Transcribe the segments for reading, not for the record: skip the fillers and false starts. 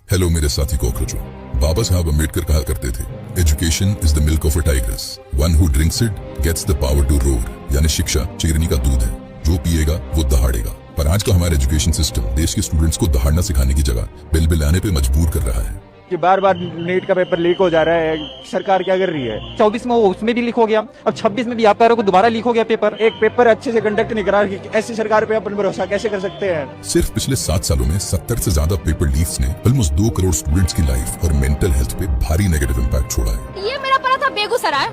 Hello मेरे साथी कॉकरोचों। बाबा साहब अम्बेडकर कहा करते थे, education is the milk of a tigress, one who drinks it gets the power to roar. यानी शिक्षा शेरनी का दूध है, जो पिएगा वो दहाड़ेगा। पर आज का हमारा एजुकेशन सिस्टम देश के स्टूडेंट्स को दहाड़ना सिखाने की जगह बिल बिलाने पे मजबूर कर रहा है कि बार बार नीट का पेपर लीक हो जा रहा है। सरकार क्या कर रही है? 24 में वो उसमें भी लीक हो गया, अब 26 में भी आप कह रहे हो दोबारा लीक हो गया पेपर। एक पेपर अच्छे से कंडक्ट नहीं करा, ऐसी सरकार पे अपन भरोसा कैसे कर सकते हैं? सिर्फ पिछले 7 सालों में 70 से ज्यादा पेपर लीक्स ने ऑलमोस्ट 2 करोड़ स्टूडेंट्स की लाइफ और मेंटल हेल्थ पे भारी नेगेटिव इम्पैक्ट छोड़ा है। ये मेरा पड़ा था बेगूसराय,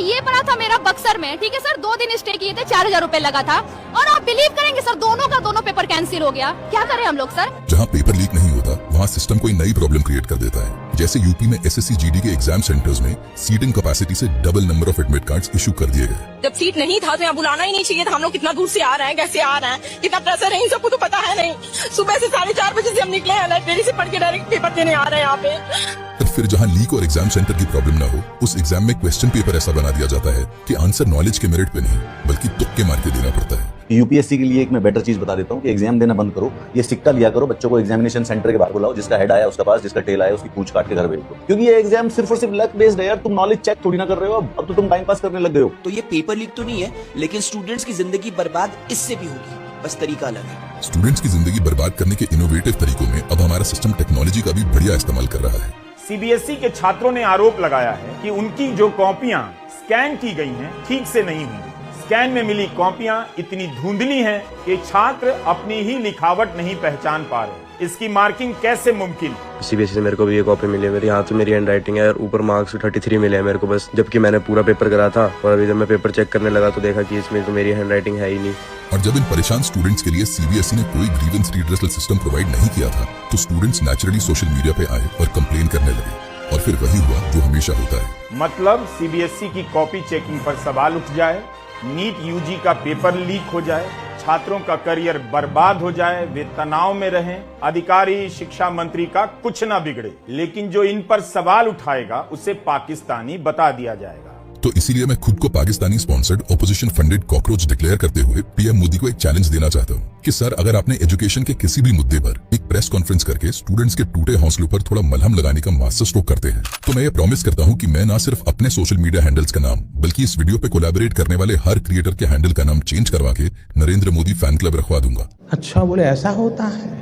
ये पड़ा था मेरा बक्सर में। ठीक है सर, 2 दिन स्टे किए थे, 4000 रुपए लगा था। और आप बिलीव करेंगे सर, दोनों पेपर कैंसिल हो गया। क्या करें हम लोग सर? जहाँ पेपर लीक नहीं होता वहाँ सिस्टम कोई नई प्रॉब्लम क्रिएट कर देता है। जैसे यूपी में एसएससी जीडी के एग्जाम सेंटर्स में सीटिंग कैपेसिटी से double number of admit cards issue कर दिए गए। जब सीट नहीं था तो यहाँ बुलाना ही नहीं चाहिए था। हम लोग कितना दूर से आ रहे हैं, कैसे आ रहे हैं, कितना प्रेशर है, इन सबको तो पता है नहीं। सुबह से 4:30 बजे से हम निकले हैं, लाइब्रेरी से पढ़ के डायरेक्ट पेपर देने आ रहे हैं यहाँ पे। तो फिर जहाँ लीक और एग्जाम सेंटर की प्रॉब्लम ना हो, उस एग्जाम में क्वेश्चन पेपर ऐसा बना दिया जाता है कि आंसर नॉलेज के मेरिट पे नहीं बल्कि तुक्के मार के देना पड़ता है। यूपीएससी के लिए एक मैं बेटर चीज बता देता हूँ कि एग्जाम देना बंद करो, ये सिक्का लिया करो, बच्चों को एग्जामिनेशन सेंटर के बाहर बुलाओ, जिसका हेड आया उसका पास, जिसका टेल आया उसकी पूंछ काट के घर भेज दो। क्योंकि ये एग्जाम सिर्फ और सिर्फ लक बेस्ड है यार, तुम नॉलेज चेक थोड़ी ना कर रहे हो। अब तो तुम टाइम पास करने लग गए हो। तो ये पेपर लीक तो नहीं है, लेकिन स्टूडेंट्स की जिंदगी बर्बाद इससे भी होगी, बस तरीका अलग है। स्टूडेंट्स की जिंदगी बर्बाद करने के इनोवेटिव तरीकों में अब हमारा सिस्टम टेक्नोलॉजी का भी बढ़िया इस्तेमाल कर रहा है। सीबीएसई के छात्रों ने आरोप लगाया है कि उनकी जो कॉपियां स्कैन की गई हैं ठीक से नहीं हुई। स्कैन में मिली कॉपियां इतनी धुंधली हैं कि छात्र अपनी ही लिखावट नहीं पहचान पा रहे। इसकी मार्किंग कैसे मुमकिन? सीबीएसई से मेरे को भी ये कॉपी मिली है, मेरे हाथ में मेरी हैंड राइटिंग है और ऊपर मार्क्स 33 मिले हैं मेरे को बस, जबकि मैंने पूरा पेपर करा था। और अभी जब मैं पेपर चेक करने लगा तो देखा कि इसमें तो मेरी हैंड राइटिंग है ही नहीं। और जब इन परेशान स्टूडेंट्स के लिए सीबीएसई ने कोई ग्रीवेंस रिड्रेसल सिस्टम प्रोवाइड नहीं किया था, तो स्टूडेंट्स नेचुरली सोशल मीडिया पे आए और कंप्लेन करने लगे। और फिर वही हुआ जो हमेशा होता है। मतलब सीबीएसई की कॉपी चेकिंग पर सवाल उठ जाए, नीट यूजी का पेपर लीक हो जाए, छात्रों का करियर बर्बाद हो जाए, वे तनाव में रहें, अधिकारी शिक्षा मंत्री का कुछ ना बिगड़े, लेकिन जो इन पर सवाल उठाएगा उसे पाकिस्तानी बता दिया जाएगा। तो इसीलिए मैं खुद को Pakistani sponsored opposition funded cockroach declare करते हुए पीएम मोदी को एक चैलेंज देना चाहता हूँ कि सर, अगर आपने एजुकेशन के किसी भी मुद्दे पर एक प्रेस कॉन्फ्रेंस करके स्टूडेंट्स के टूटे हौसलों पर थोड़ा मलहम लगाने का मास्टर स्ट्रोक करते हैं, तो मैं ये प्रॉमिस करता हूँ कि मैं ना सिर्फ अपने सोशल मीडिया हैंडल्स का नाम बल्कि इस वीडियो पे कोलैबोरेट करने वाले हर क्रिएटर के हैंडल का नाम चेंज करवा के नरेंद्र मोदी फैन क्लब रखवा दूंगा। अच्छा, बोले ऐसा होता है।